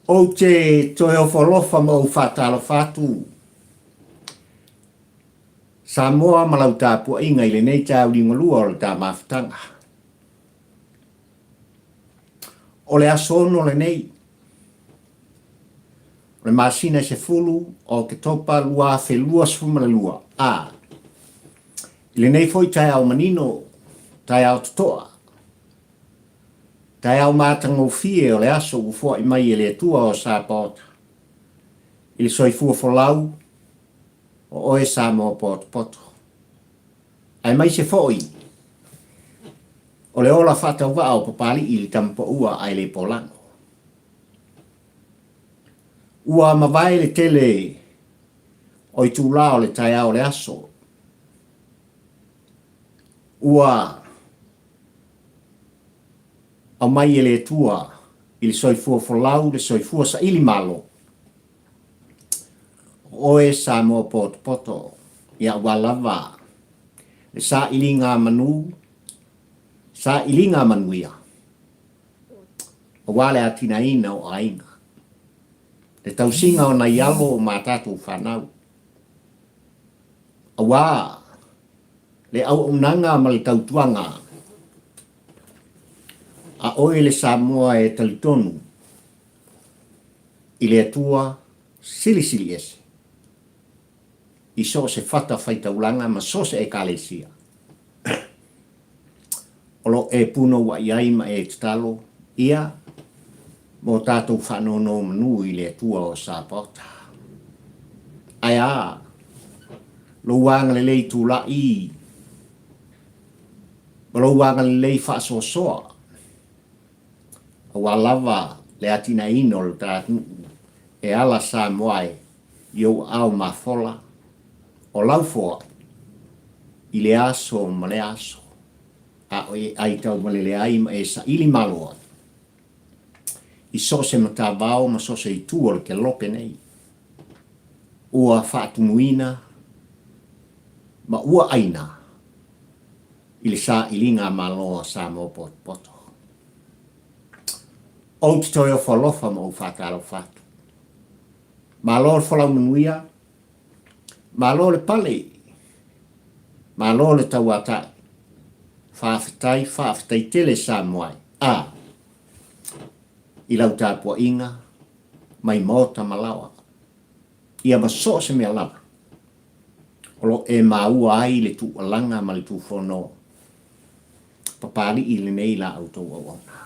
O te toi o folofa mo fatalo fatu. Samoa malau tapu inga ile nei tau li ngolua o le ta maftanga. O le asono le nei. Le masina se fulu o ke topa lua fe lua sfuma le lua. Ile nei foi tai au manino, tai au totoa. Tai au mātango fie o le aso ufua i mai ele tua o sa pota. Ile soifua folau o oe sa mo poto. Ai mai se foi. O le ola fata wa o papali ili tampo ua ai le polango. Ua mawai le tele o i tūla o le tai au le aso. Ua au mai ele tua ili soifua folau le soifua sa ili malo. Oe sa mo poto ia walava. Le sa ili ngā manu, sa ili ngā manuia. O wale atina ina o ainga. Le tausinga o na ialo o mātatu whanau. A wā, le au unanga ma le tautuanga. A oe le Samoa e talitonu. I le atua sili ese. I so se fata faita ulanga ma so se e kalesia. Olo e puno wa iai ma e talo ia mo tātou whanono manu i le tua o sa pota. Ai a, lo wanga le lei tu la i. Lo wanga le lei wha so soa. A walawa le atina ino le tātou e ala sa moai yo au ma fola. O laufoa i le aso ma le aso. A oe ai tau ma le ai ma e sa ili maloa. I so se mata vau ma so se i tu o ke lope nei. Ua whaatumuina ma ua aina. I le sa ilinga maloa sa mo poto. O te toi o whalofa ma o whakaro whatu. Maloa whalau manuia. Malo le pale. Malo le tauatai. Whawhitai tele sa moai. I lau tāpua inga. Mai mota malawa. Ia maso se mea lava. Olo e maua ai le tu alanga ma le tu whono. Papari i le nei la auto wawana.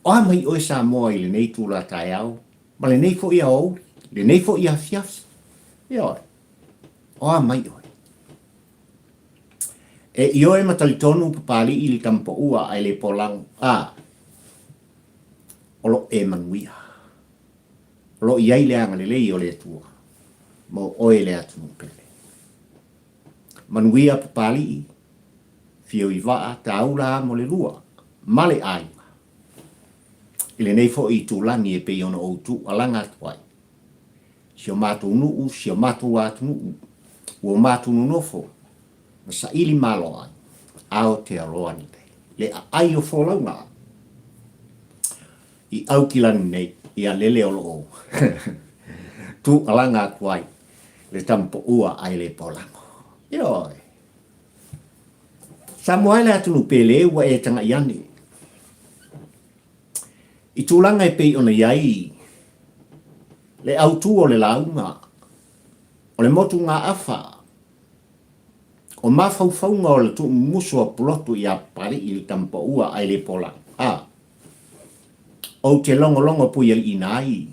Oa mai oe sa moa i le nei tu la tai au. Ma le nei fo ia au. Le nei fo ia fiafs. Ioi. Oa mai oi. E ioi matalitonu papali ili tampo ua ai le polang. Olo e manuia. Olo iai le anga le lei o le tua. Mo oe le atunu pele. Manuia papali. Fio i waa taula mo le lua. Male aima. Ile nei fo i tūlani e pe ono o tu alanga tuai. Sio matu nuu, sio matu watu nuu. Ua matu nunofo. Masa ili malo ai. Ao te aroa ni te. Le ai o folaunga. I au kilani nei. Ia lele o loo. Tu alanga tuai. Le tampo ua ai le polango. Ioi. Samoa le atunu pele ua e tanga iani. I tūlanga e pei ona iai. Le autu o le launga. O le motu ngā awha. O mawhauwhaunga o le tu musu o pulotu i a pari i le tampa ua ai le pola. O te longo pui al inai.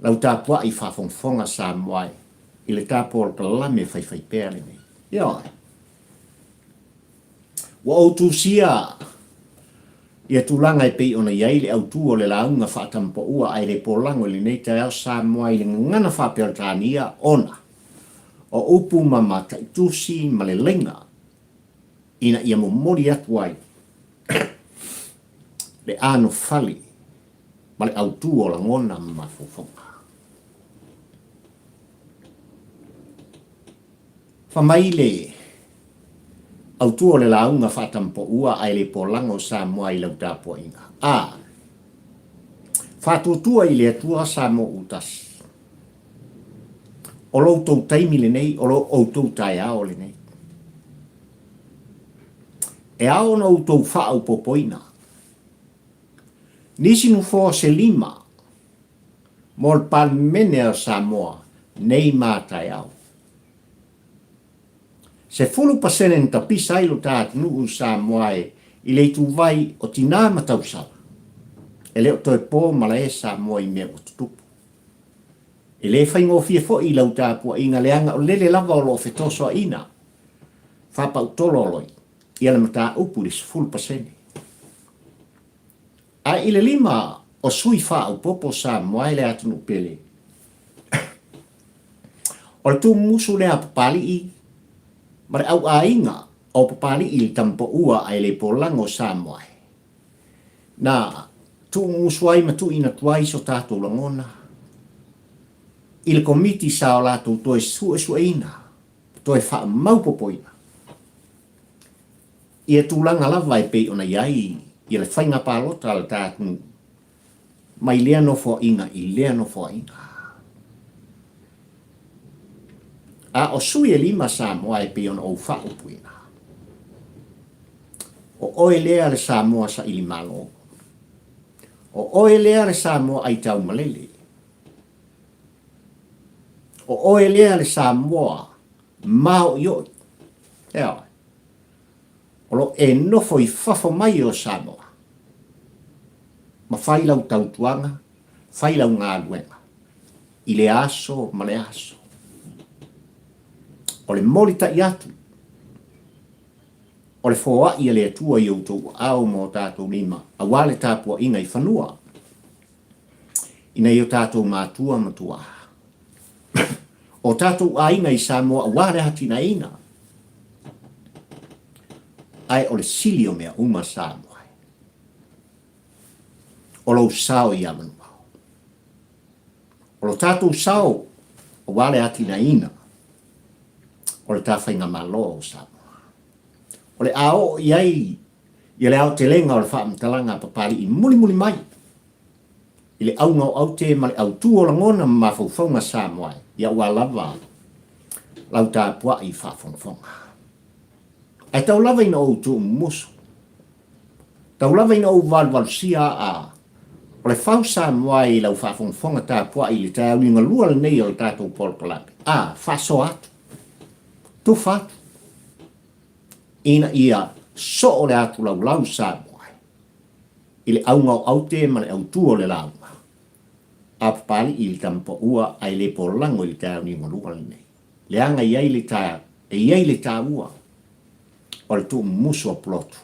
Lau tāpua i whawhongwhonga sa moai. I le tāpua o palame whai pēle me. Ioi. Wa o tu sia. Ia tūlanga e pei ona iai le autu o le launga whaatampo ua ai le polango le nei te au sa moai le ngana whapea tānia ona. O upu mamata i tūsi ma le lenga. Ina ia mo mori atu ai. Le ano fali. Ma le autu o la ngona ma fofonga. Whamai le autu o le launga whatampo ua ai le polango sa moai lau tāpua inga. Whātutua I le atua Samoa utasi. O loutou taimi le nei, o loutou tai ao le nei. E ao na outou whaau popoina. Nisi nu fō se lima, mo le palmene o Samoa, nei mātai au. Se 10% ta pisa ilo tātu nuu Samoa I le tu vai o tina matausawa. E leo toi pō mala e Samoa I mea o tutupu. E le whaingo fia fo I lau tāpua inga leanga o lele lava o lo fetoso a ina. Whapa utololoi. Ia le mata upu le 10%. A ile lima o sui wha popo Samoa le atunu pele. O le tu musu le apapali I. Mare au a inga o papali I le tampo ua ai le polango Samoa. Na tu musu ai matu ina tuai so tātou langona. I le komiti sa o lātou toe suesueina. Toe wha maupopoina. Ia tūlanga lava e pei ona iai. Ia le whainga pālota le tātou. Mai lea no fo inga I lea no fo inga. A o sui e lima Samoa e pei ona o wha upuina. O oe lea le Samoa sa ili malo. O oe lea le Samoa ai tau malele. O oe lea le Samoa mao ioi. Ea. O lo e nofo I fafo mai o Samoa. Ma whailau tautuanga, whailau ngā luenga. I le aso, ma le aso. O le molita I atu. O le fōa I le atua I outou au mo tātou lima. A wale tāpua inga I whanua. Ina I o tātou mātua matua. O tātou a inga I Samoa a wale hatina ina. Ai o le sili o mea uma Samoa. O lo sao I amanua. O lo tātou sao o wale hatina ina. O le tāwhainga malo o Samoa. O le ao iai, ia le ao te lenga o le whaamtalanga papari I muli mai. I le au ngau au te ma le au tu o langona ma mawhauwhaunga Samoa. Ia ua lava, lau tā pua I whawhauwhaunga. Ai tau lava ina o tu musu. Tau lava ina o walwal sia a. O le whau Samoa I lau whawhauwhaunga tā pua I le tau inga lua le nei o le tātou polpalapi. A, whaso atu. Tu fatu. Ina ia so o le atu lau Samoa. I le au ngau au te ma le au tu o le lau. A papali I le tampo ua ai le polango I le tau ni ngolua le nei. Le anga iai le tā, e iai le tā ua. O le tu musu o plotu.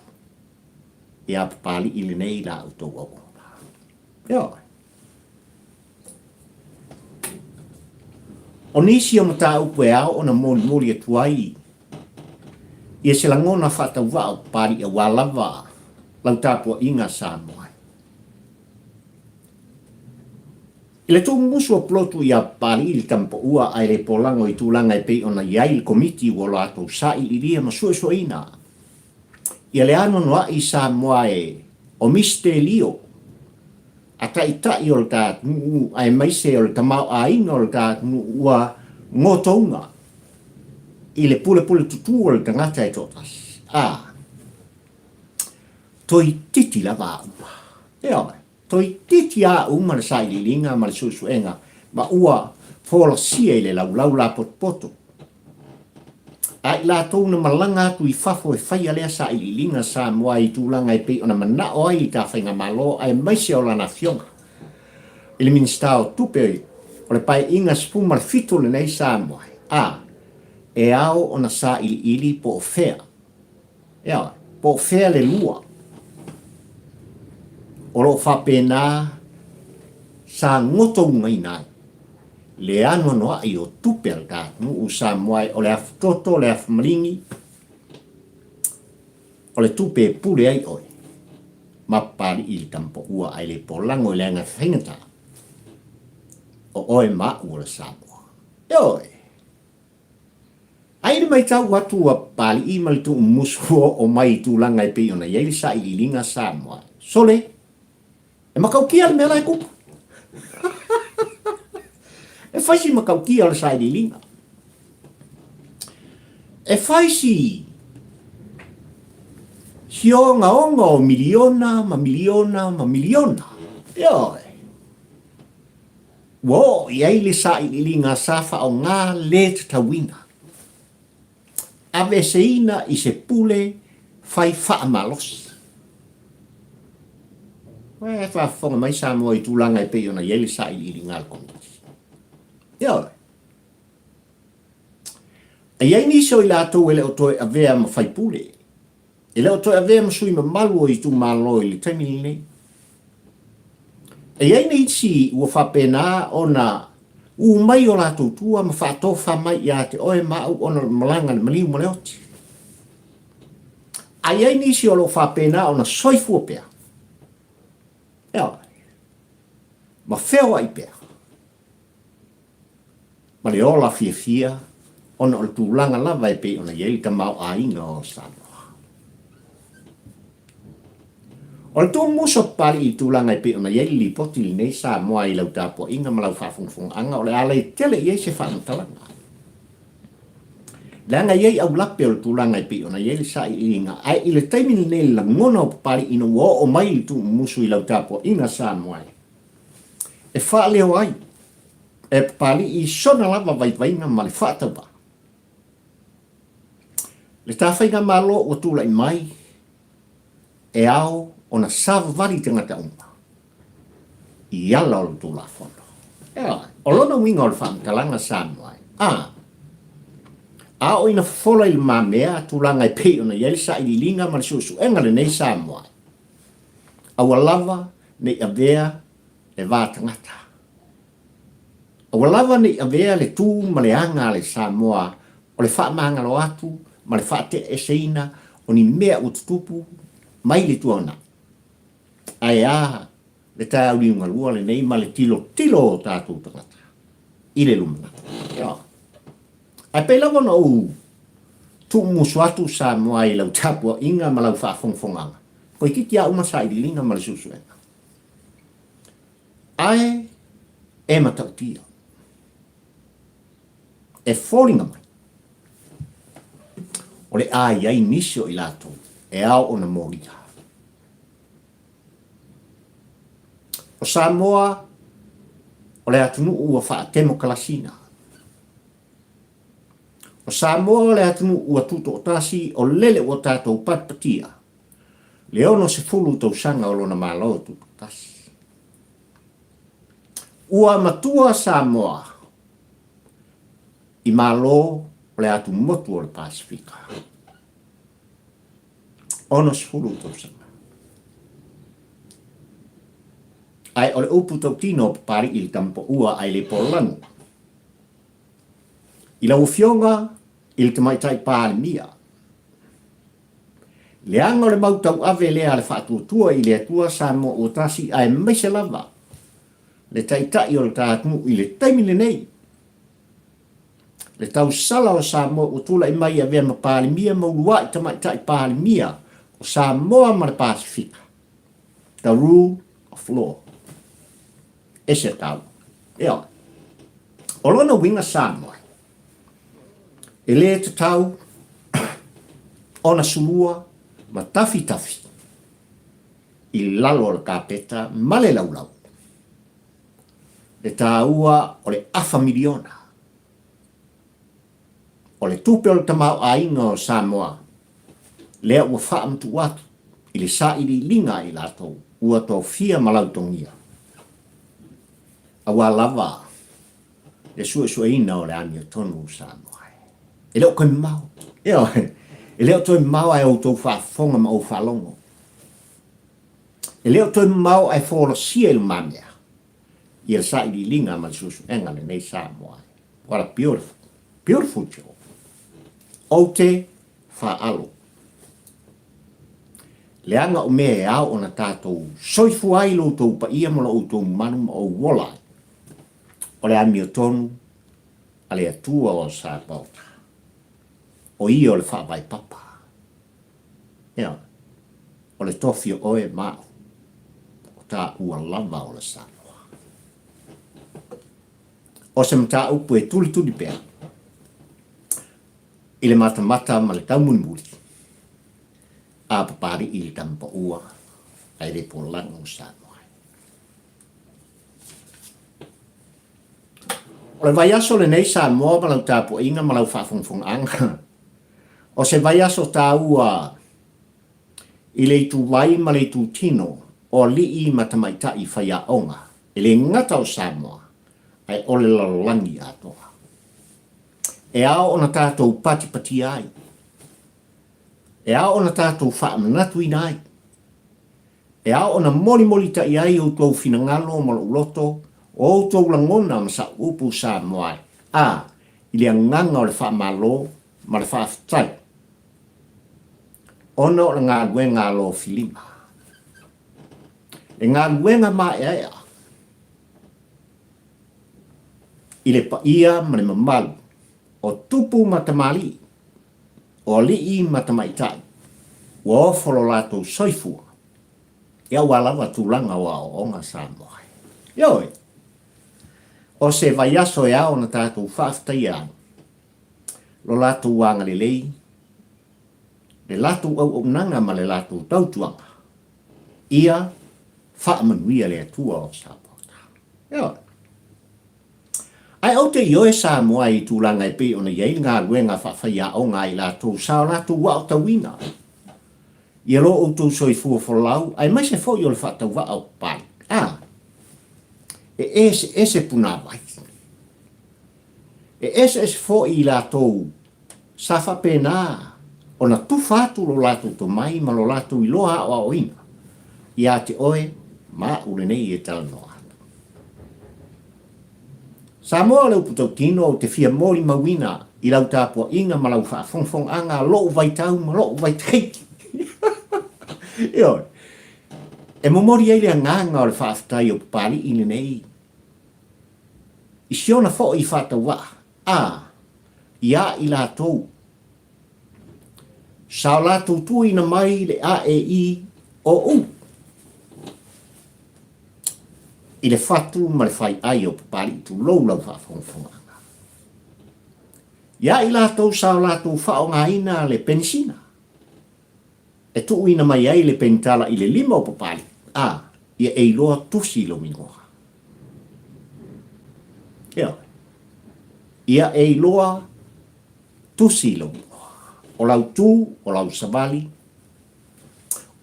I a papali I le nei la au tau au. Yo. O nisi o mata upu e ao o na moli e tuai. Ia se langona whatau wao pari e walava lau tāpua inga Samoa. I le tō musu o plotu I a pari I le tampo ua ai le polango I tūlanga e pei ona iai le komiti o lo atou sa I ria ma suesuaina. Ia le ano noa I Samoa o mistelio. A tai o le tātu ai maise o le tamau a inga o le tātu ua ngotonga. I le pule tutu o le tangata e totas. A. Toi titi lava ua. Ea mai. Toi titi a uma le sa I linga ma le susuenga. Ma ua fola sia I le lau la potpoto. A I la tau na malanga atu I fafo e whai alea sa I linga Samoa I tūlanga I pei ona mana o ai I ta whainga malo ai maise o lana fionga. I le minsta o tupe o le pai inga spuma le fito le nei Samoa. A. E ao ona sa ili po o fea. Ea, po o fea le lua. O lo whapena sa ngoto ngai nai. Le ano noa I o tupe al tātu u Samoa o le aftoto le afmalingi. O le tupe pule ai oi. Mapari I le tampo ua ai le polango I le anga whaingata. O oe ma ua le Samoa. E oi. Ai mai tau watu a pali I malitu musu o mai tūlanga I pei ona iei sa I linga Samoa. Sole, e makau kia le mea lai kupu. E whaisi makau kia o le sa ili linga. E whaisi hionga onga o miliona, ma miliona, ma miliona. Ioi. Wo, iai le sa ili linga safa o ngā le tawina. Ave se ina i se pule whai wha malos. E whafonga mai sa moa i tūlanga e pei ona iele sa ili linga al kontas. Ioi. Iai ni so i lātou ele o toi a vea ma whai pule. Ele o toi a vea ma sui ma malu i tū malo i le taimini nei. Iai ni si ua whapena ona mai o lātou tua ma whatofa mai i a te oe mau ona malanga na maliu ma leoti. Iai ni si o lo whapena ona soifua pea. Ioi. Ma wheo ai pea. Ma le ola fia ona o tūlanga lava e pe ona iei ka mau a inga o Samoa. O le tō muso pali i tūlanga e pe ona iei li poti li nei Samoa i lau tāpua inga ma lau whafungfunga o le ala i tele iei se whantalanga. Langa iei au lape o le tūlanga e pe ona iei sa i inga ai i le taimini nei la ngona o pali ina o mai i tū muso i lau tāpua inga Samoa. E wha leo ai. E pali i sona lava vainga ma le whātauwa. Le tāwhainga malo o tūla i mai, e ao o na savari te ngata umpa. I ala o tūla whono. O lona winga o le whaamtalanga Samoa. A o ina whola i le mamea tūlanga i pei o na ielisa i linga ma le susu enga le nei Samoa. Awa lava nei avea e vātangata. Awa lava nei avea le tū ma le anga le Samoa o le whaamanga lo atu ma le whaate e seina o ni mea ututupu mai le tuana. Ai le tae au liunga lua le nei ma le tilo o tātou tangata. I le lumana. Ai pei lawa na u tu musu atu Samoa i lau tapua inga ma lau whaafongfonganga. Ko i kiki a umasa i linga ma le susuenga. Ai e matautia. E fōringa mai. O le a iai nisio i lato e ao o na moria. O Samoa o le atunu ua wha temo kalasina. O Samoa o le atunu ua tuto o tasi o lele o tātou patpatia. Le ono se fulu tau sanga o lona malo tuto tasi. Ua matua Samoa i malo o le atu motu o le Pasifika. Ono se fulu tau sanga. Ai o le upu tau tino pari i le tampo ua ai le polanu. I la ufionga i le tamaitai pālimia. Le anga o le mautau ave lea le whaatuatua i le atua Samoa o tasi ai meise lava. Le taitai o le tātumu i le taimile nei. Le tau sala o Samoa o tula i mai a vea ma pālimia maulua i tamaitai pālimia o Samoa ma le Pasifika. The rule of law. Ese tau. Ea. O lona winga Samoa. E le te tau ona sulua ma tafi. I lalo o le kāpeta ma le laulau. Le tāua o le afa miliona. O le tupe o le tamau a inga o Samoa. Lea ua whaamtu atu i le sa ili linga i lato ua tō fia malautongia. Awa lava le sua ina o le ani o tonu Samoa. E leo koe mau. E leo toi mau ai o tō whaafonga ma o whalongo. E leo toi mau ai whoro sia il mamea. I le sa ili linga ma susu enga le nei Samoa. What a beautiful, beautiful job. O te whaalo. Le anga o mea e au o na tātou soifu ai lo tō pa ia mola o tō manu ma o wolai. O le ami o tonu, a le atua o Sabota. O ia o le whaavai papa. Ea, o le tofi o oe mao. O tā ua lava o le Samoa. o se mta upu e tuli pea. I le mata ma le tau muli. A papari i le tampa ua. Ai le polang o Samoa. O le vai aso le nei Samoa ma lau tapu inga ma lau whafungfung anga. O se vai aso tā ua i le tu vai ma le tu tino o li i matamaita i whaia onga. I le ngata o Samoa ai ole lalangi atoa. E ao ona tātou pati ai. E ao ona tātou whaamanatu i nai. E ao ona moli tai ai o tau finangalo ma loto o tau langona ma sa upu Samoa. I le nganga o le whaamalo ma le whaaftai. Ona o le ngā guenga lo filima. E ngā guenga ma ea. I le paia ma le mamalu. O tupu matamali. O lii matamaitai. O folo lato soifua. Ia walawa tulanga wa o onga Samoa. Ioi. O se vaiaso e ao na tātou whaaftai ai. Lo lato wanga le lei. Le lato au nanga ma le lato tautuanga. Ia whaamanuia le atua o Samoa. Ioi. Ai au te ioe Samoa i tūlanga e pe ona iei ngā ruenga whawhaia o ngā i lato sao lato wa o tawina. Ia lo o tō soifua wholau, ai mai se fo i o le whatau wa o pai. Ese puna vai. Ese fo i lato safa pena. Ona tu fatu lo lato to mai ma lo lato i loa o ina. Ia te oe ma ule nei e tala noa. Samoa leu putau tino o te fia mori mawina i lau tāpua inga ma lau whaafongfong anga loo vai tau ma loo vai teiki. Ioi. E momori eile a nganga o le whaaftai o pari ine nei. I siona fo i whata wa. Ia i la tau. Sao la tau tui na mai le a e i o u. I le fatu ma le fai ai o papari tu lou lau whaafongfonga. Ia i la tau sao la tau whao ngā ina le pensina. E tu ina mai ai le pentala i le lima o papari. Ia e loa tusi lo mingoha. Ia e loa tusi lo mingoha. O lau tu, o lau savali,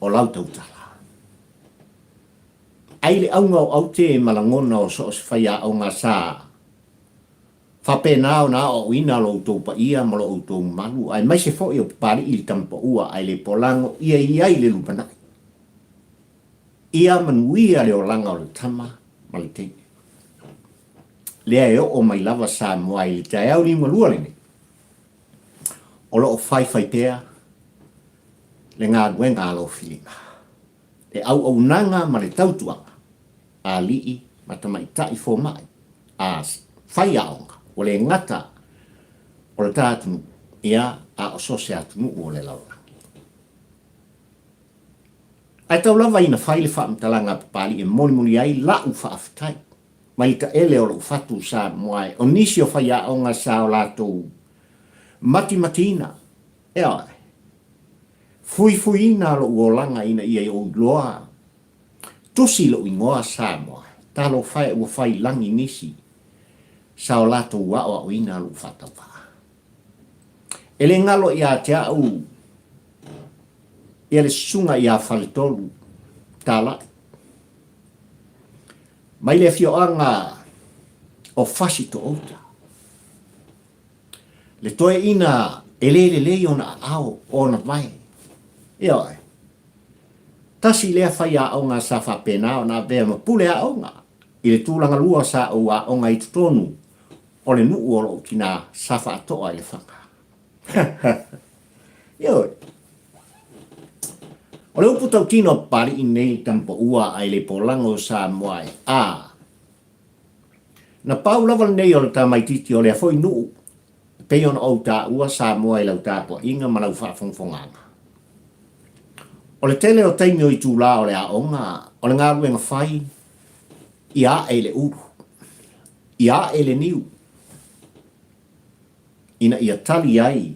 o lau tautala. Ai le aunga o au te malangona o so se whaia au ngā sā. Whapenao na o ina lo tau pa ia ma lo tau malu. Ai mai se fo i o pari i tampa ua ai le polango ia i le lupanai. Ia manuia le o langa o le tama ma le te. Lea e o mai lava Samoa i le tae au ni malua le ne. O lo o whai pea le ngā duenga alo filima. Le au nanga ma le tautuanga. A lii matamaitai fo mai. A whai aonga. O le ngata o le tātunu ia a o sose atunu o le laura. Ai tau lava ina whai le whaamtalanga papali e moni ai lau whaaftai. Mai ta ele o lo fatu Samoa. O nisi o whai aonga sa o lato matina. Ea fui ina lo uolanga ina ia o loa. Tusi lo ingoa Samoa. Ta lo whai langi nisi. Sa o lato wa o ina lo whatawa. Ele ngalo ia te au. Ele sunga ia whaletolu. Tala. Mai le fioanga o fasito outa. Le toe ina ele ona au ona vai. Ioi. Tasi lea whai a onga sa whapena o nā bea ma pule a onga. I le tūlanga lua sa o a onga i tutonu. O le nuu o lo kina sa whaatoa i le whanga. Ioi. O le upu tau tino pari i nei tampo ua ai le polango sa moai. Na pau lava nei o le tamaititi o le a foi nuu. Peion o ta ua sa moai lau tāpua inga ma lau whaafongfonganga. O le tele o teimio i tūla o le aonga, o le ngā ruenga whai, ia e le uru. ia ele niu. Ina ia tali ai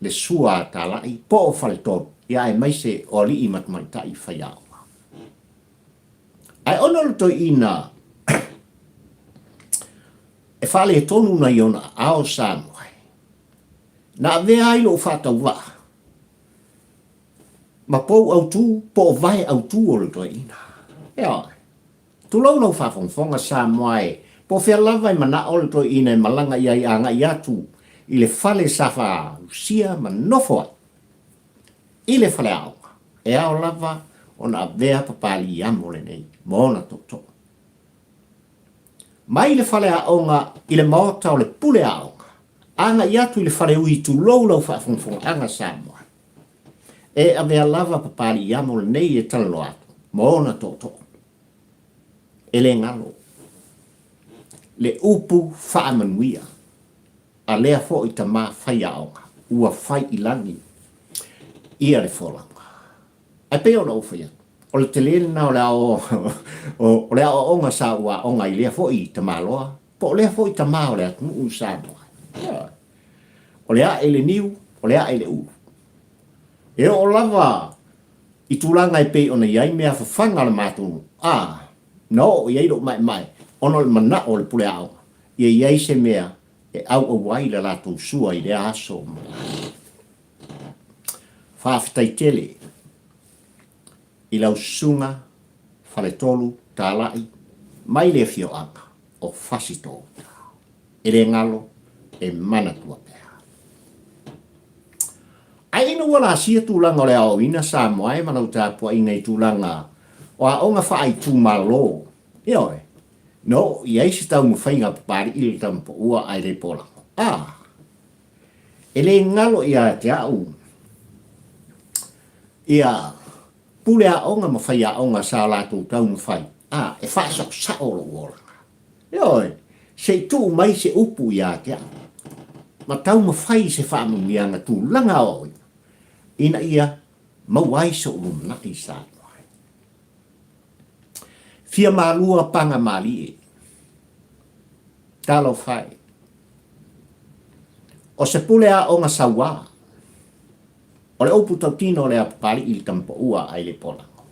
le sua talai po o faleton. Ia e mai se o li i matmaitai whaiau. Ai ono to ina e whale e tonu na iona ao Samoa. Na vea ai lo whatau wa. Ma pou au tu, po vai au tu o to ina. Ea, tu lau no whawhongwhonga Samoa e, po whea lava i mana o to ina e malanga iai anga i atu, i le whale safa usia ma nofoa. I le whale au. E ao lava o na vea papali i amole nei, mona toto. Mai le whale aonga i le maota o le pule aonga. Anga i atu i le whale ui tu lau whawhongwhonga anga Samoa. E a vea lava papali i amole nei e talano atu, mona toto. E le ngalo. Le upu whaamanuia. A lea fo i ta maa whai aonga. Ua whai i langi. Ia le wholanga. Ai peo na uwhia. O le telele na o le ao onga sa ua onga i lea fo i ta maa loa. Po o lea fo i ta maa o lea tunu sa moa. O lea ele niu, o lea ele u. E o lava i tūlanga i pei ona iai mea whawhanga le mātunu. No, iai do mai. Ono le mana o le pule au. Iai se mea e au o wai le lātou sua i le aso. Whawhitai tele. I lau sunga, whale tolu, tālai, mai le fio anga, o whasito. E le ngalo, e mana tua pēr. Ai ina wala sia tūlanga o le ao ina Samoa e manau tāpua ingai tūlanga o a onga whaai tūmalo. Ioe, no, iai si tau mwhainga papari ili tampo ua ai le pola. E le ngalo ia te au. Ia pule a onga mawhai a onga sa lātou tau mwhai. E whaasak sa olo uolanga. Ioe, se tū mai se upu ia te au. Ma tau mawhai se whaamungianga tūlanga oi. Ina ia mawai so ulumna i Samoa. Fia malua panga mali e. Talo fai. O se pule a onga sawa. O le opu tautino le apapali ili tampo ua ai le polango.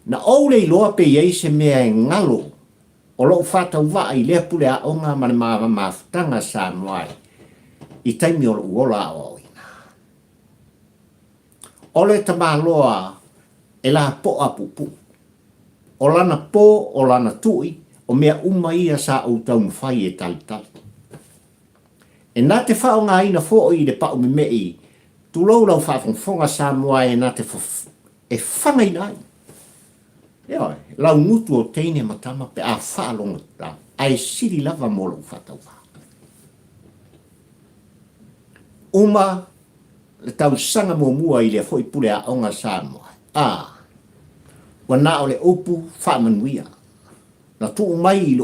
Na ou le iloa pe iei se mea e ngalo. O lo fata uwa ai le pule a onga mane maafutanga Samoa. I taimi o lo uola o ina. O le tamaloa e la po apupu. O lana po, o lana tui, o mea ia sa o tau mwhai e talitali. E nā te whao ngā ina fo i le pao me mei, tu lau whawhongwhonga Samoa e nā te e whangai nai. Ea, lau ngutu o teine matama pe a whaalonga ta, a e siri lava molo whatau wha. Uma, le tau sanga mua i le fo i pule a onga Samoa. Wana o le opu whaamanuia. Na tuu mai i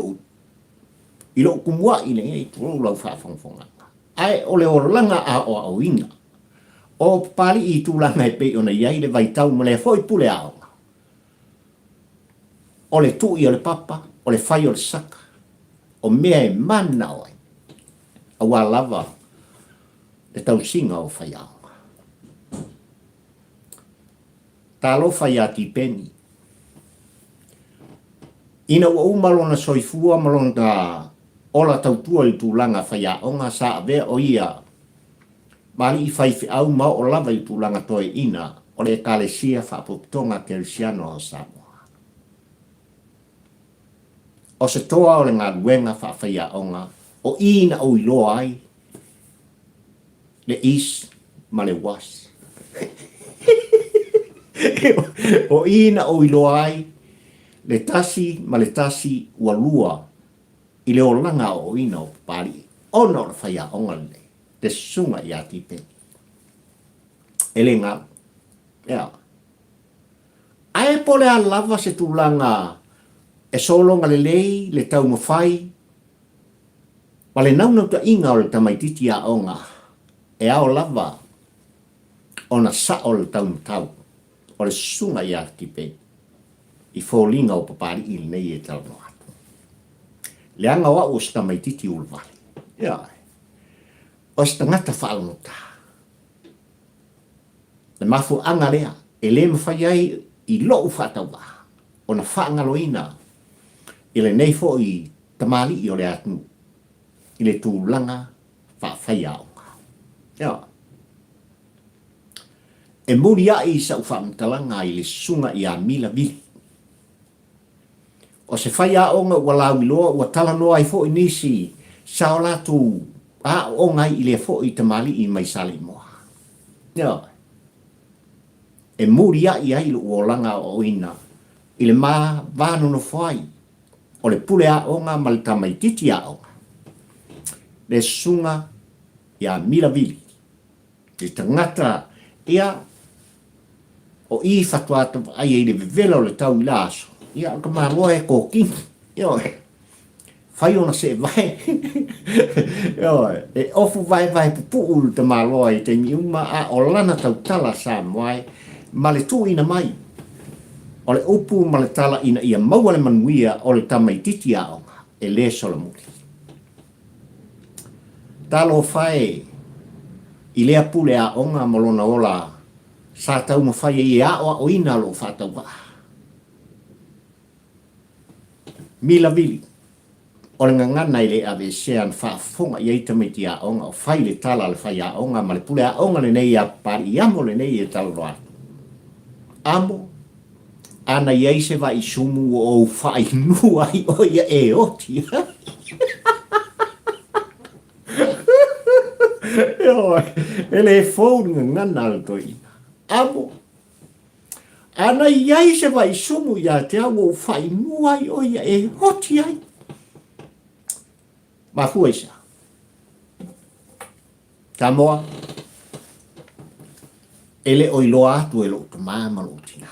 lo kumua i le ngei tūrou lau whaafongfonga. Ai o le orlanga a o au inga. O pali i tūlanga e pei ona iai le vaitau ma le foi pule ao. O le tui o le papa, o le whai o le saka. O mea e mana oi. A wā lava le tau singa o whai ao. Tā lo whai a ti peni. Ina ua umalona soifua malona ta ola tautua i tūlanga whaia onga sa avea o ia. Mali i whaifi au mau o lava i tūlanga toi ina o le kalesia whaputonga kelsiano o Samoa. O se toa o le ngā ruenga whaia onga o ina o iloa ai le is ma le was. O ina o iloa ai le tasi ma le tasi ua lua i le olanga o ina o pari ono le whaia onga le te sunga i ati pe. E le ngā. Ae pole a lava se tūlanga e solonga le lei, le tau mawhai, ma le naunau ta inga o le tamaititi a onga e ao lava o na sa o le tau matau o le sunga i ati pe. I fōlinga o papari ili nei e talano atu. Leanga wa o sta mai titi ulvali. Ia. O sta ngata whaalonota. Le mafu anga lea. E le mawhai ai i loo whatawa. O na whaangaloina. I le nei fo i tamali i o le atu. I le tūlanga whawhai aonga. Ia. E muri ai sa whaamtalanga i le sunga i a mila vili. O se whai aonga ua lau iloa ua tala noa i fo i nisi sao la tu a onga i le fo i tamali i mai sali moa. Ia. E muri ai lo uolanga o ina. I le maa vānu no whai. O le pule aonga ma le tamai titi aonga. Le sunga i a mila vili. Le tangata ia o i fatuata ai e le vevela o le tau i laso. Ia ka maroa e kōki. Ia whai ona se vai. Ia e ofu vai pupu te maroa i te miuma a o lana tau tala sa moai. Ma le tu ina mai. O le upu ma le tala ina ia maua le manuia o le tamai titi aonga. E le solamuri. Talo whae i lea pule aonga malona ola sa tau ma whae i a o ina lo whatau wa. Mila vili. O le ngangana i le ave sean whaafonga i eita me ti aonga o whae le tala le whae aonga ma le pule aonga le nei a pari i amo le nei e talo roa. Amo ana iei se vai sumu o whae nua i o ia e oti. Ele fou ngana al toi. Amo. Ana iai se vai sumu ia te au o whae nua i o ia e oti ai. Ma fuesa. Tamoa. Ele o iloa atu e lo te māma lo tina.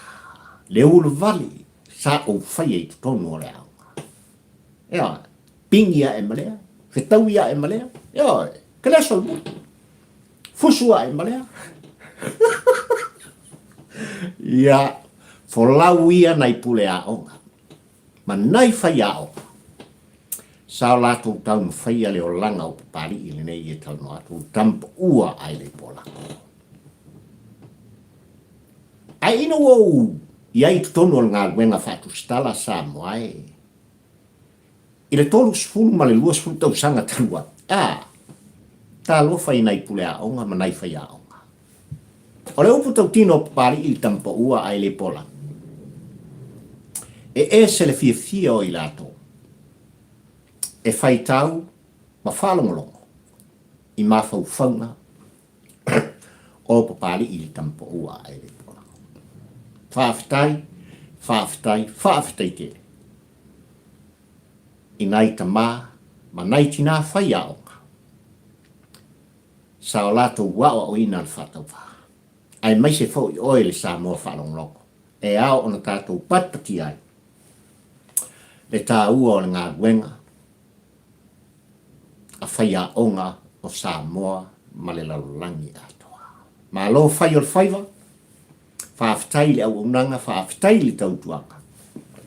Le ulu vali sa o whae e tonu o le aunga. Ea, pingia e malea, whetauia e malea, ea, keleso mo. Fusua e malea. Ia, folau ia nai pule a onga. Ma nai whai a onga. Sao lato tau mwhai a leo langa o papari ili nei e tau no atu tampa ua ai le pola. Ai ino wou, iai tutono ngā wenga whatu stala sa moai. I le tolu sfulu ma le lua sfulu tau sanga tanua. Tā lo whai nai pule a onga ma nai whai a onga. O le upu tau tino papari ili tampa ua ai le pola. E se le fia o i lato. E whai tau ma whalongolongo. I mawhau whaunga. O papari ili tampa ua ai le pola. Whaafitai te. I nai ta ma nai tina whai a onga. Sa o lato wao o ina le whatau wha. Ai mai se fo i oe le sa mua whalongloko. E ao ona tātou patpati ai. Le tā ua o le ngā wenga. A whai a onga o sa mua ma le lalulangi atoa. Ma lo whai o le whaiva. Whaafitai le au unanga, whaafitai le tautuanga.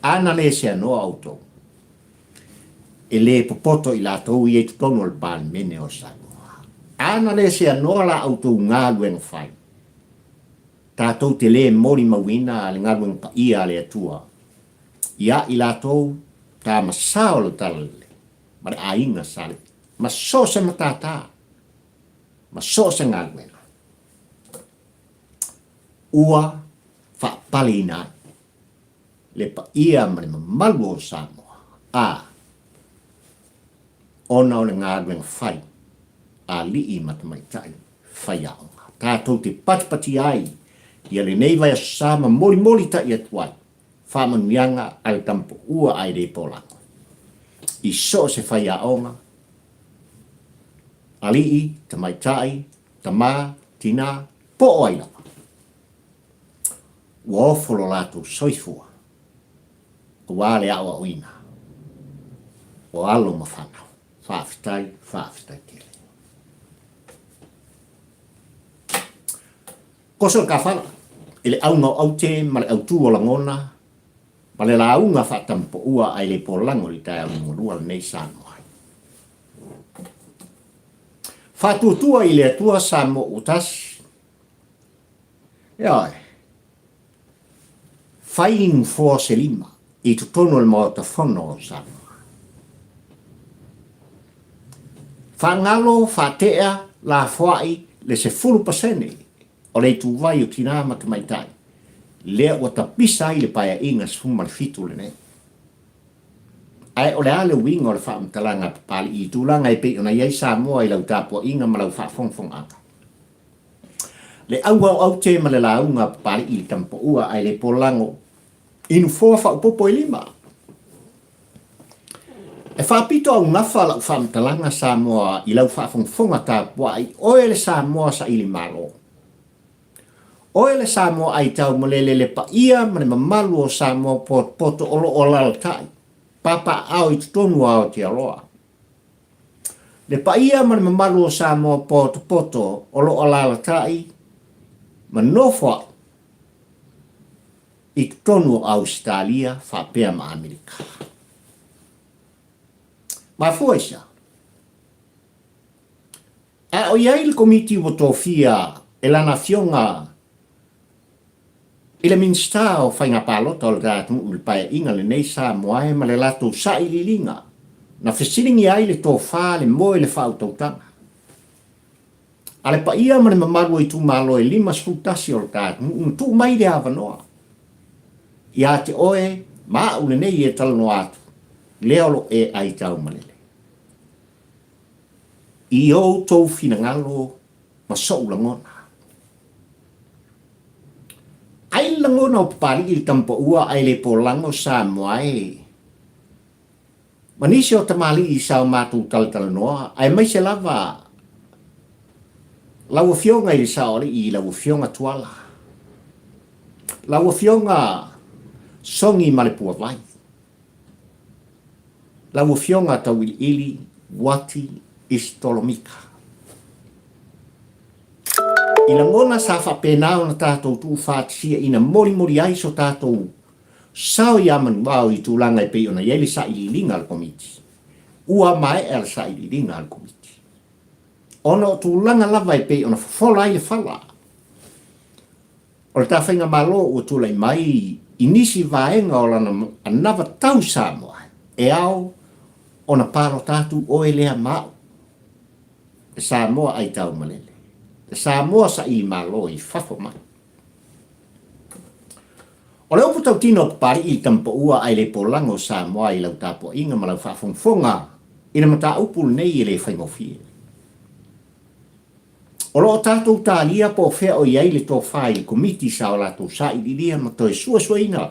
Ana le se anoa auto. E le popoto i la tau i e tutono le pāni mene o sa mua. Ana le se anoa la auto ngā luenga whai. Tātou te le mori mawina le ngā luenga pa ia le atua. Ia i la tau tā masao le talale. Ma le a inga sale. Ma so se matata. Ma so se ngā luenga. Ua whaapali nai. Le pa ia ma le mamalu o Samoa. Ona o le ngā ruenga whai. A li i matamaitai. Whai aonga. Tātou te patipati ai. Ia le nei vai a sama moli ta i atuai. Whamanuianga al tampo ua ai re polango. I so se whai aonga. A li i, tamaitai, tamā, tina, po o aina. Ua ofolo lātou soifua. O wāle awa o ina. O alo ma whanau. Whaafitai tele. Koso ka whana. Ele au no au te, ma le au tū o langona. Ma le launga whatampo ua ai le polango li tai au ngurua nei Samoa. Whatutua i le atua Samoa utas. Ioi. Fighting for se lima. I tutono le maota whono o Samoa. Whangalo, whatea, la whai, le se 10% o le tu vai o tina matamaitai. Lea o tapisa i le paia inga sfuma le fitu le ne. Ai o le ale winga o le whaamtalanga pali i tūlanga i pe ona iei Samoa i lau tāpua inga ma lau whaafongfong aka. Le au te ma le launga pali i tampo ua ai le polango inu fua whaupopo i lima. E whaapito au ngafa lau whaamtalanga Samoa i lau whaafongfonga tāpua ai oe le Samoa sa ili malo. Oe le Samoa ai tau malele le pa ia mane mamalu o Samoa poto olo o laltai. Papa au i tutonu au te aloa. Le pa ia mane mamalu o Samoa poto olo o laltai. Manofo i tutonu o Australia whapea ma Amerika. Ma fuesa. A o iai le komiti o tofia e la nafionga Ila minsta o whainga palota o le rātu ulpae inga le nei Samoa e ma le lato sa ili linga. Na whesiringi ai le tō whā le moe le whautautanga. A le pa ia ma le mamaru i tū malo e 5 sputasi o le rātu tū mai le awanoa. Ia te oe maa ule nei e talano atu. Leolo e ai tau malele. I o tō finangalo ma sou langona. Ai langona o pari il tampo ua ai le polango Samoa e. Manisi o tamali i sao matu talanoa, ai mai se lava lau fionga i sao i lau fionga tuala. Lau fionga songi malepua vai. Lau fionga tawili ili wati istolomika. Ina ngona sa whapenao na tātou tū whātisia ina mori ai so tātou sao yaman wau i tūlanga i pei ona yeli sa ili linga al komiti. Ua mai el sa ili linga al komiti. Ona o tūlanga lava i pei ona whafola i le whala. O le tāwhainga malo o tūlai mai inisi vaenga o lana anava tau Samoa. E au ona paro tātou o elea mau. E Samoa ai tau malele. Samoa sa i malo i whafo mai. O leo putau tino pari i tampo ua ai le polango Samoa i lau tapo inga ma lau whafongfonga i na mata upul nei i le whaingofie. O loo tātou tālia po whea o iai le tō whai komiti sa o lato sa i liria ma toi sua ina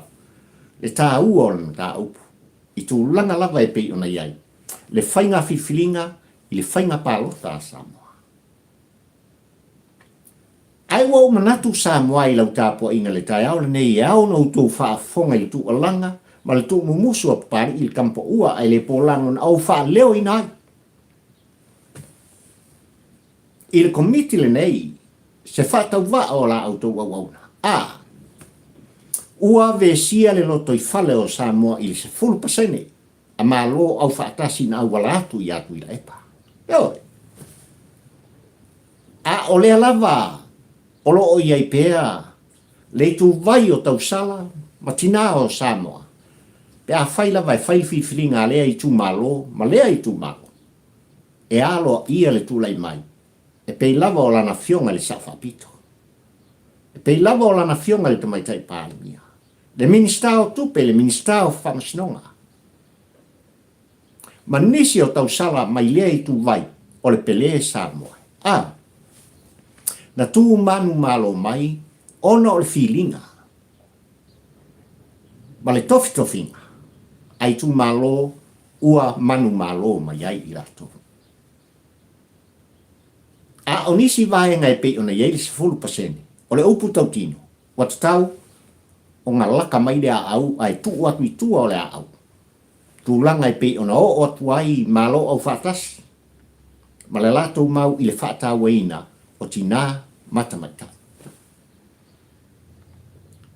le tā ua o le mata upu. I tū langa lava e pei ona iai. Le whainga whiwhilinga i le whainga palota Samoa. Ai wau manatu Samoa i lau tāpua inga le tai au le nei au no tū whaafonga i tū alanga ma le tū mumusu a pari i le kampo ua ai le polangon au wha leo inai. I le komiti le nei se whatau wa o la au tū wauna. Ua vesia le loto i whale o Samoa i le se 10% a ma lo au whaatasi na au wala atu i atu i la epa. Yoi. O lea lava olo o iai pēa, le tu vai o tau sala, ma tina o Samoa. Pea whaila vai whiwhiringa lea i tu malo, ma lea i tu malo. E alo ia le tūlai mai. E pei lava o lana fionga le sawhapito. E pei lava o lana fionga le tamaitai pālimia. Le minista o tupe, le minista o whamasnonga. Ma nisi o tau sala mai lea i tu vai, o le pele Samoa. Na tū manu malo mai, ona o le whilinga. Ma le tofinga, ai tū malo, ua manu malo mai ai i rato. O nisi vaenga e pei ona iei le 10%, o le upu tau tino, watu tau, o ngā laka mai le au, ai tū atu i tua o le au. Tūlanga e pei ona o atu ai malo au whatasi, ma le lato mau i le whata waina, o tina matamata.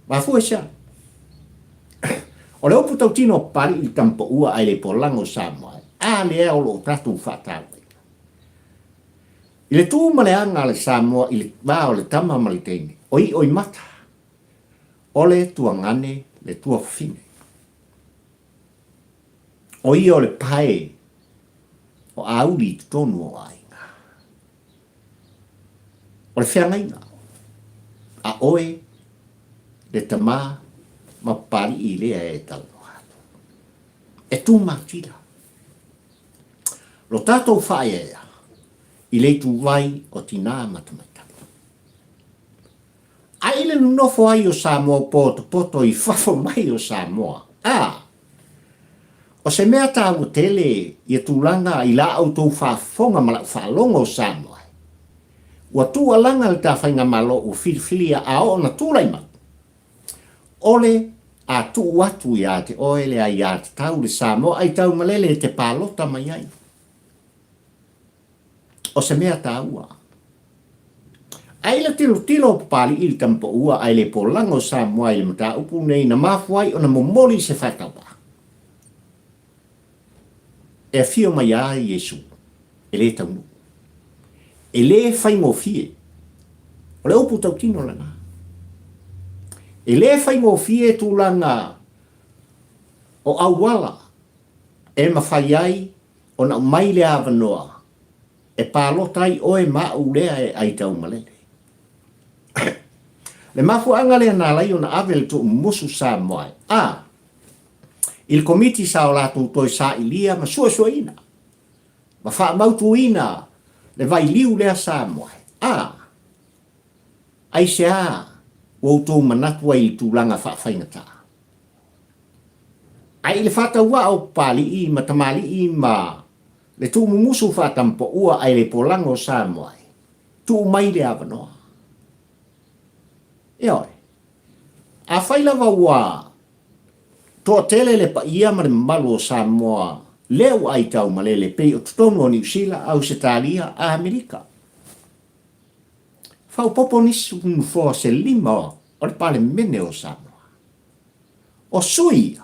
Ma fuesa. O le opu tau tino pari i tampo ua ai le polango Samoa. A lea o lo pratu whātau. I le tū maleanga le Samoa i le wā o le tama maliteine. Oi mata. O le tua ngane le tua fine. Oi o le pae o auri tonu o ainga. O le whiangainga. A oe le tamā ma pari i lea e talo hatu. E tū matila. Lo tātou whae ea, i le tu wai o tina matamaitaki. A ile nofo ai o Samoa poto i whafo mai o Samoa. O se mea tāu tele i tūlanga i la au tau whafonga ma la whalonga o Samoa. Ua tū alanga le tāwhainga malo o whiriwhiria a o na tūlai ma. Ole a tū atu i a te oele a i a te tau le Samoa ai tau malele te pālota mai ai. O se mea tāua. Ai la tilo pali i tampo ua ai le polango Samoa i le mata upu nei na mafuai o na momoli se whatawa. E fio mai a Yesu, e le taunu. E le whai ngō fie, o le upu tau tino lana. E le whai ngō fie tūlanga o awala, e mawhai ai o na mai le awanoa, e pālotai oe mau lea e ai tau malele. Le mafu anga lea nā lai o na avel tu musu Samoa. Il komiti sa o lātou toi sa ilia ma sua ina. Ma wha mautu ina le vai liu lea Samoa. Ai se a wautou manatua i tūlanga whaaffaingata. Ai le whata ua au pali i ma tamali i ma le tū mumusu whatampo ua ai le polango Samoa. Tū mai le avanoa. E oi. A whailawa ua toa tele le pa ia ma le malu o Samoa leo ai tau malele pei o tutonu o New Zealand, Australia, a Amerika. Whau popo nisu nufo se lima o le pale mene o Samoa. O sui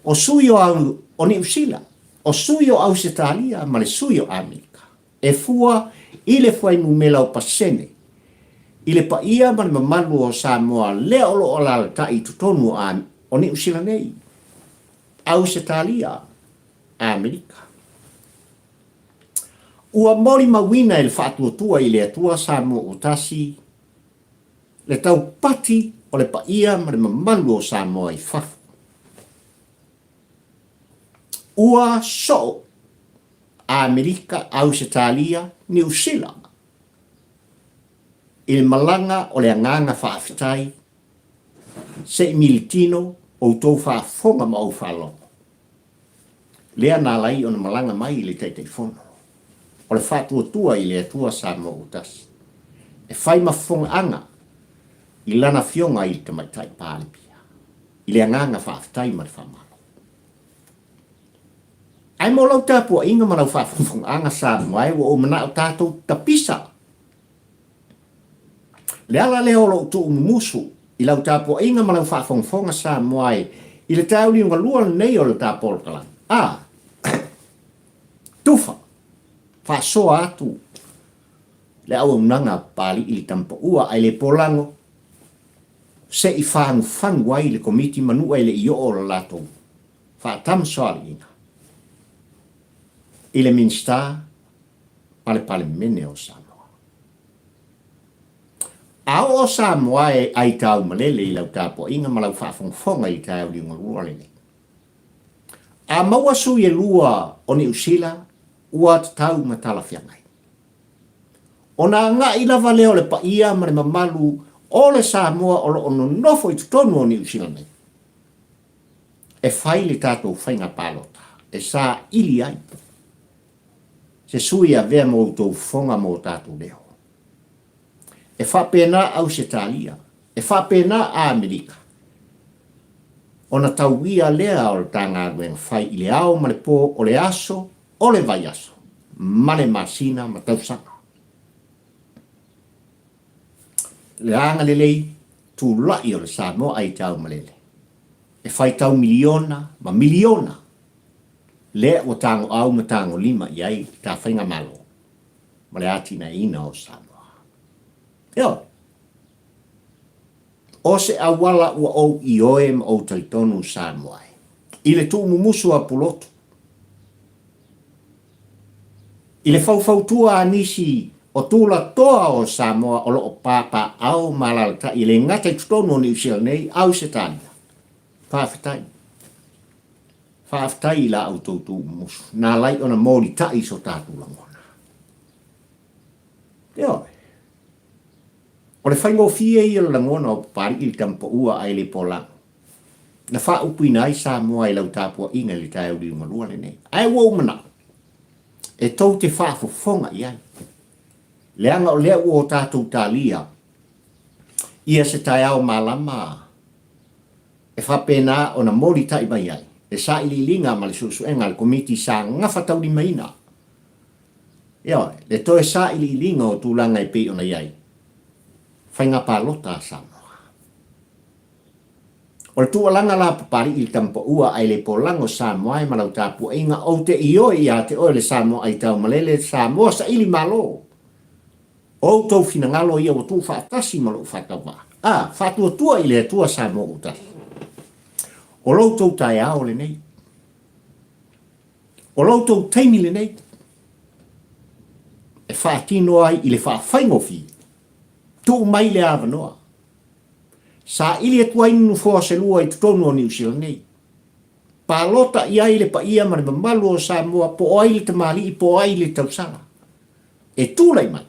o New Zealand, o sui o Australia, ma le sui o Amerika. E fua i le fuai mumela o pasene. I le pa ia ma le mamalu o Samoa leo o la ta i tutonu o New Zealand nei. Australia, Amerika. Ua mori mawina il whātua i le atua Samoa o tasi, le tau pati o le pa ia ma le mamalu o Samoa i whafu. Ua so Amerika, Australia, New Zealand. Il malanga o le anganga whaafitai, se militino o tau whaafonga ma o whalongo. Lea nā lai o na malanga mai i le teitei whono. O le whātua i le atua Samoa o tasi. E whai mafonga anga i lana fionga i te maitai pālipia. I le anganga whaafitai ma le whamalo. Ai mo lau tāpua inga ma lau whaafonga anga Samoa o mana o tātou tapisa. Le ala leo lo tu musu i lau tāpua inga ma lau whaafonga Samoa i le tāuli unga lua nei o le tāpolo talang. Tufa, whaasoa atu le au unanga pali i tampa ua ai le polango se i whangu ai le komiti manua i le i o la lato whaatamsoa inga. I le minsta pale mene o Samoa. Ao o Samoa e ai tau malele i lau tāpua inga ma lau whaafonga i tāuli unga lua lele. A maua sui e lua o New Zealand ua tau matala whiangai. O nā ngā ilawa leo le pa ia ma le mamalu o le Samoa o lo ono nofo i tutonu o New Zealand. E whai le tātou whainga pālota. E sā ili ai. Se sui a vea mo tau whonga mo tātou leo. E whapena Australia. E whapena Amerika. O na tau ia lea o le tanga nguen whai i le ao ma le pō o le aso o le vai aso. Ma le masina ma tau sanga. Le anga le lei tu lai o le Samoa ai tau malele. e whai tau miliona, le o tango au ma tango lima iai ta whainga malo, ma le atina ina o Samoa. Eo, o se awala ua o i oe ma o taitonu Samoa. I le tu mumusu a pulotu. I le fau anisi o tula toa o Samoa o loo papa au malalata i le ngata i tutonu ni usia nei au se tania. Whaafitai i la au tautu mumusu. Nā lai ona mōri tai so tātu langona. Eo. O le whaingo fie i la langona o pari i tampo ua ai le polang. Na wha upu ina ai Samoa i lau tāpua inga li tai uri umalua le nei. Ai wau mana. E tau te whaafofonga i ai. Leanga o lea ua o tātou tālia. Ia se tai au malama. E whapena o na mōri tai mai ai. E sa ili linga ma le susuenga le komiti sa ngawhatau di maina. Ia, le toe sa ili linga o tūlanga i pe ona iai. Whainga pālota Samoa. O le tualanga la papari il tampo ua ai le polango Samoa e malau tāpua inga o te ioi ia te oe le Samoa ai tau malele Samoa sa ili malo. O tau finangalo ia o tu whaatasi malu whatawa. Whatua tua i le tua Samoa utasi. O loutou tai ao le nei. O loutou teimi le nei. E whaatino ai i le whaawhaingofi. Tu mai le awanoa. Sa ili e tua inu fua se lua i tutonu o New Zealand nei. Pālota i ai le pa ia mare mamalu o Samoa po ai le tamali i po ai le tausanga. E tūlai mai.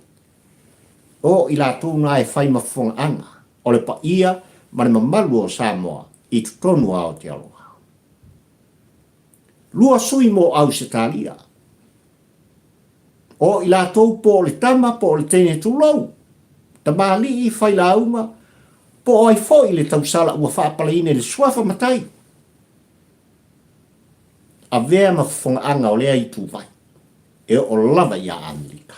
O i la tūna e whai mafonga anga. O le pa ia mare mamalu o Samoa i tutonu ao te aloha. Lua sui mo Ausitalia. O i la tau po le tama po le tene tūlau. Tamali i whai launga po ai fo i le tausala ua whaapalaine le suafa matai. A vea mafonga anga o lea i tūwai. E o lava ia Amerika.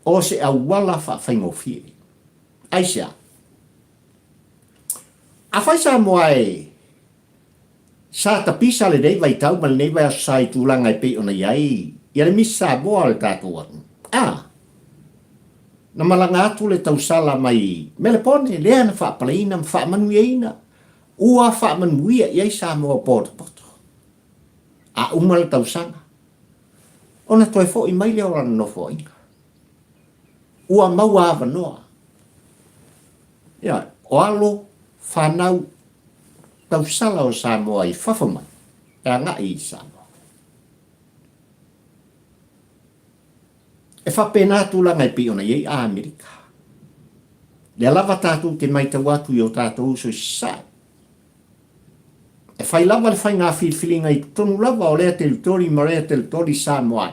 O se awala whaafhaingofie. Aisea. A whai Samoa e sa tapisa le nei vai tau ma le nei vai asai tūlanga i pe ona iai. Ia le misi Samoa le tātua. Na malanga atu le tausala mai melepone lea na whaapalaina ma whaamanuiaina. Ua whaamanuia iai Samoa poto. A uma le tausanga. Ona toi fo i mai leo rana no fo inga. Ua maua avanoa. Ia, o alo whanau tausala o Samoa i whawhamai. E anga i Samoa. E whapena tūlanga i pi ona iei a Amerika. Le lava tātou te mai tau atu i o tātou uso i sai. E whai lava le whai ngā whiwhilinga i tonu lava o lea teritori ma lea teritori Samoa.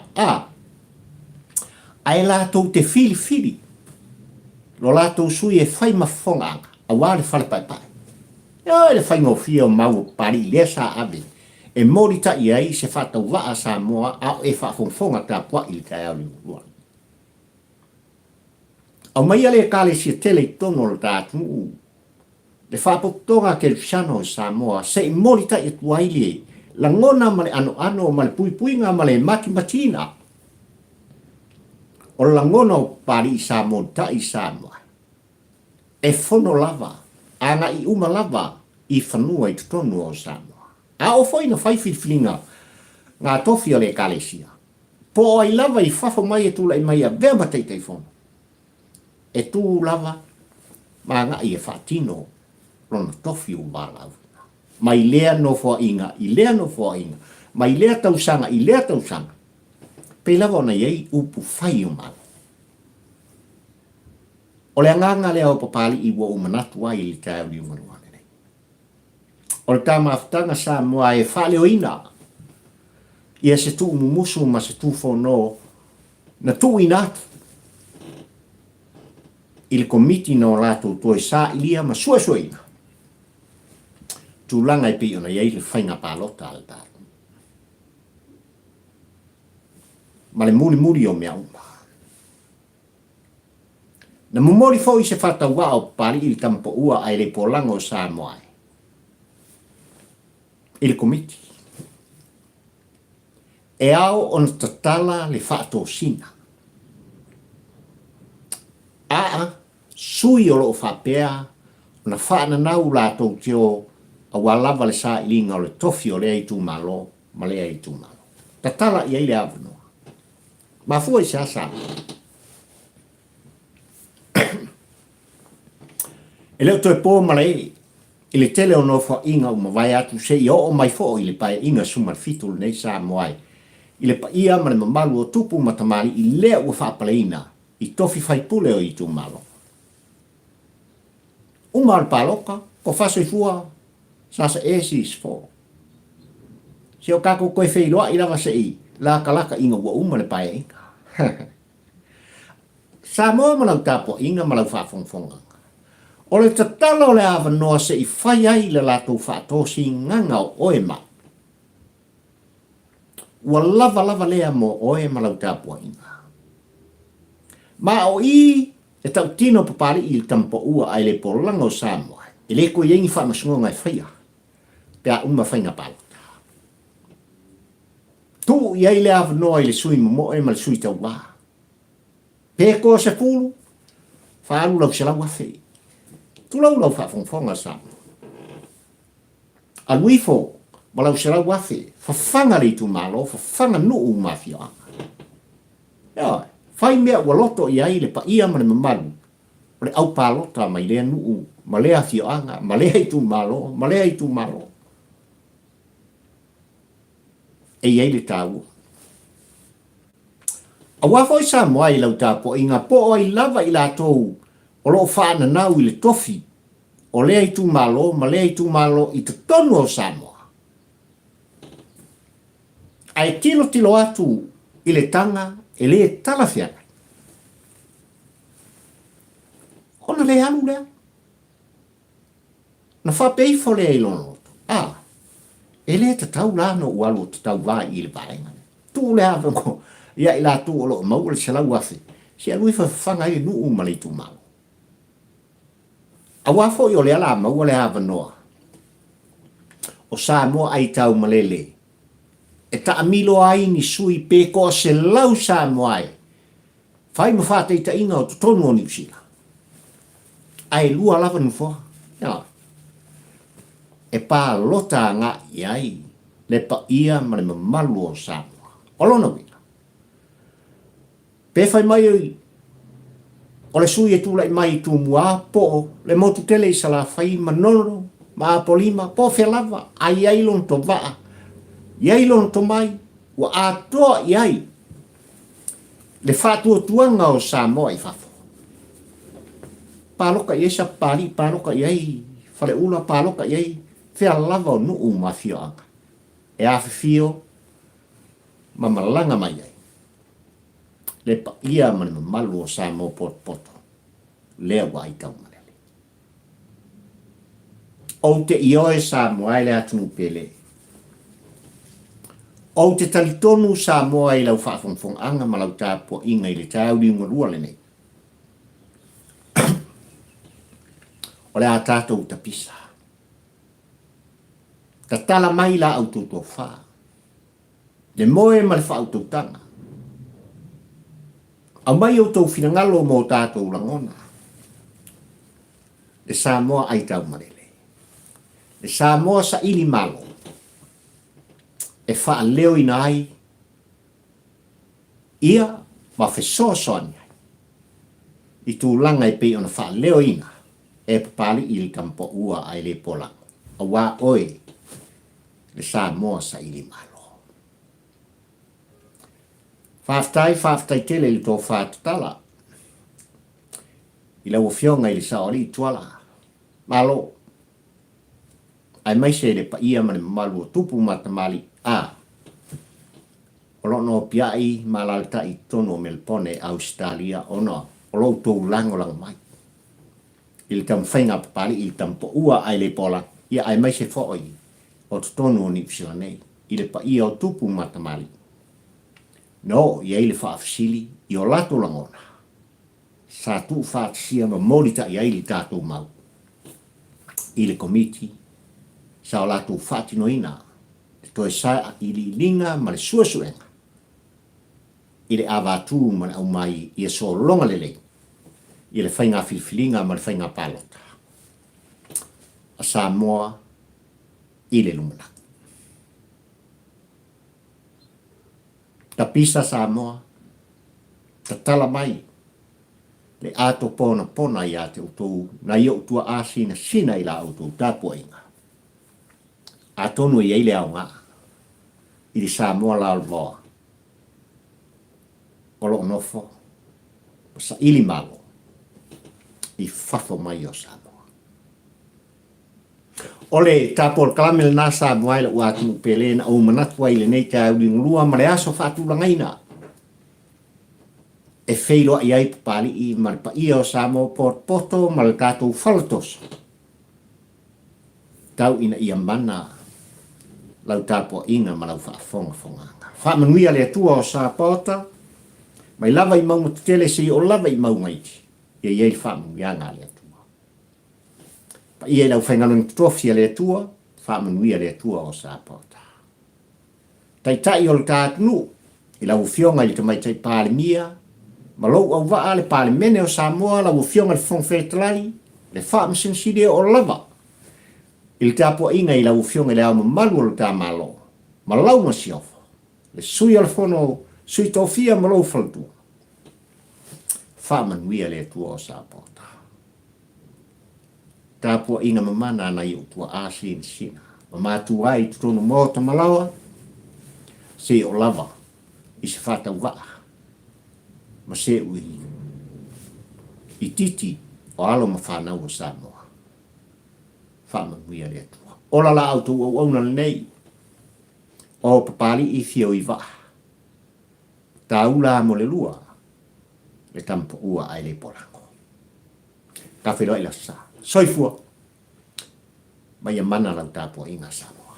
A e lātou te whiwhili. Lo lātou sui e whai mafonga anga. A wāre whale pai pai. E le whai ngofia o mau pari lea sa ave. E morita i ai se whatau waa Samoa au e whafonga tā pua ili tai au ni urua. Au mai ale kale si tele tono lo tātou. Le whapotonga ke lupsano o Samoa se i morita i tuaili la ngona male ano male puipuinga male matina. O la ngona o pari Samoa ta i Samoa. E fono lava, anga i uma lava i whanua i tutonu o Samoa. A o foi na whai whiwhilinga ngā tofi o le kalesia. Po ai lava i whafo mai e tula i mai a vea matei tei fono. E tū lava, ma ngā i e whaatino, rona tofi o wālau. Mai lea no fua inga, i lea no fua inga. Mai lea tausanga, i lea tausanga. Pei lava ona iei upu whai o mau. O le anganga lea o papali i wa umanatu ai li tai uri umaruane nei. O le tama aftanga Samoa e whale o ina. Ia se tu mumusu ma se tu whono na tu inatu. I le komiti no lato toi sa ilia ma suaina. Tūlanga i pi ona iei le whainga pālota al tātu. Ma le muri o mea uma. Na mumori fo i se whata wa o pari i tampo ua ai le polango Samoa. i le komiti. E ao ona tatala le whaatosina. Sui o loo whapea, ona whaananau lātou te o a walawa le sa ilinga o le tofi o lea i tū malo, ma lea i tū malo. Tatala i eile awanoa. Mafua i se asa. E leo toi pō malei, i le tele o nofa inga o mawai atu se i o mai fo i le pae inga sumar fitul nei sa moai. I le pa ia ma le mamalu o tupu matamari i lea ua whaapaleina i tofi whaipule o i tū malo. Umar paloka, ko faso i fua, sasa esi isfo. Si o kako koe wheiloa i lawa se i, la kalaka inga ua uma le pae inga. Sa moa malau tapo inga malau whaafongfonga. O le tatala o le awa noa se i whai ai le lato whaatosi nganga o oema. Ua lava lea mo oe malau tapo inga. Ma o i e tau tino papari i tampo ua ai le polanga o Samoa. E le ko yengi wha masungo ngai whaia. Pea uma whainga palo. Tu i ai le awa noa i le sui mo e ma le sui tau wā. Peko se pulu, whaalu lau se lau wawhi. Tu lau wha whongfonga Samoa. Aluifo, ma lau se lau wawhi, whawhanga li tu malo, whawhanga nuu mafia. Ia, whai mea ua loto i ai le pa ia ma le mamalu. O le au palota mai lea nuu, ma lea fioanga, ma lea i tu malo, ma lea i tu malo. E iei le tāua. A wafo i Samoa i lau tāpo i ngā po i lava i la tou o lo whaana nau i le tofi o lea i tu malo, ma lea i tu malo i te tonu o Samoa. Ai tilo atu i le tanga e le talawhiana. Ona le alu lea. Na whapeifo lea i lono. E le te tau lano ualu te tau wā i le paenga. Tu le hawa ko, ia i la tu o lo mau le salau afe. Si alui whanga i nuu malei tu mau. A wafo i o le ala mau le hawa noa. O Samoa ai tau malele. E ta amilo ai ni sui pe ko se lau Samoa ai. Whai mawhate i ta inga o tonu o Niusila. Ai lua lava nufo. Ia. E pā lota ngā iai, le pa ia ma le mamalu o Samoa. Olona wina. Pe whai mai oi, o le sui e tūlai mai tū mua, po le motu tele i sala whai manoro, ma apolima, po whelava, a iai lon to waa, iai lon to mai, ua atoa iai. Le whātua tuanga o Samoa i whafo. Pāloka iai sa pāli, pāloka iai, whale ula pāloka iai, fea lava o nuu mafio anga. E awhifio, ma malanga mai ai. Le pa ia mani malu o Samoa poto. Lea wa i tau manele. O te ioe Samoa ai le atunu pele. O te talitonu Samoa ai lau whaafongfong anga malau tāpua inga i le tāu li unga rua le nei. O le a tātou tapisa. Ta tala mai la au tūtua wha. Le moe ma le wha au tūtanga. Au mai au tau whinangalo mō tātou langona. Le Samoa ai tau marele. Le Samoa sa ili malo. E wha leo ina ai. Ia ma whesoa soania. I tū langa e pei ona wha leo ina. E papali ili kampo ua ai le polang. A wā oe. Le Samoa sa ili malo. Whaftai tele li tō whātatala. I lau whionga i le saori i tuala. Malo. Ai mai se le pa ia mane malu o tupu matamali a. O lono piai malalta i tono Melbourne Australia ono. O lo tō lango lang mai. I le tam whainga papali i le tam po ua ai le pola. Ia ai mai se fōi. O tono ni psila nei. I le pa ia o tupu matamali. No, ia ile whaafisili, i o lato langona. Sa tu whaatisia ma morita ia ili tātou mau. I le komiti, sa o lato whaatino ina, Toi sa ili linga ma le suasuenga. I le avatu ma le au mai i so longa lele. I le whainga filfilinga ma le whainga palota. A Samoa i le lumana. Ta pisa Samoa, ta tala mai, le ato pona pona i ate utou, na i utua asina sina i la utou tapua inga. A tonu i eile au ngā, i li Samoa la alboa. Olo nofo, sa ili malo, i fafo mai o Samoa. Ole tapol kalamel na Samoa ila uatu pelena o manatua ile nei ta ulingulua ma le aso fatulangaina. E feilo i ai pali i marpa ia o Samoa port poto ma le tatou faltos. Tau ina ia mana lau tapo inga ma lau whaafonga fonganga. Whaamanuia le atua o Sapota, mai lava i maunga tele si o lava i maunga iti. Ia iei whaamanuia ngā le atua. Pa ia lau whaingalong trofia le atua, whaamanuia le atua o Sapota. Tai o le tātunu, i lau fionga i te mai tai pāle mia, ma lou au waa le pāle mene o Samoa, lau fionga le whongwhetalai, le whaamasinside o lava. Il tapua inga i lau fionga le au mamalu o le tā malo, ma lau masiofo, le sui al fono, sui tofia ma lau faltua. Whaamanuia le atua o Sapota. Tapua inga mamana na i utua asin sina. Mamatu ai tutono mota malawa, se o lava, i se whata waa. Ma se ui, i titi o alo ma whanau o Samoa. Whaamanuia le atua. Ola la auto o auna nei, o papali i fio i waa. Ta ula mo le lua, le tampo ua ai le porango. Ka whiroa i la sa. Soifua, mai a mana lau tāpua inga Samoa.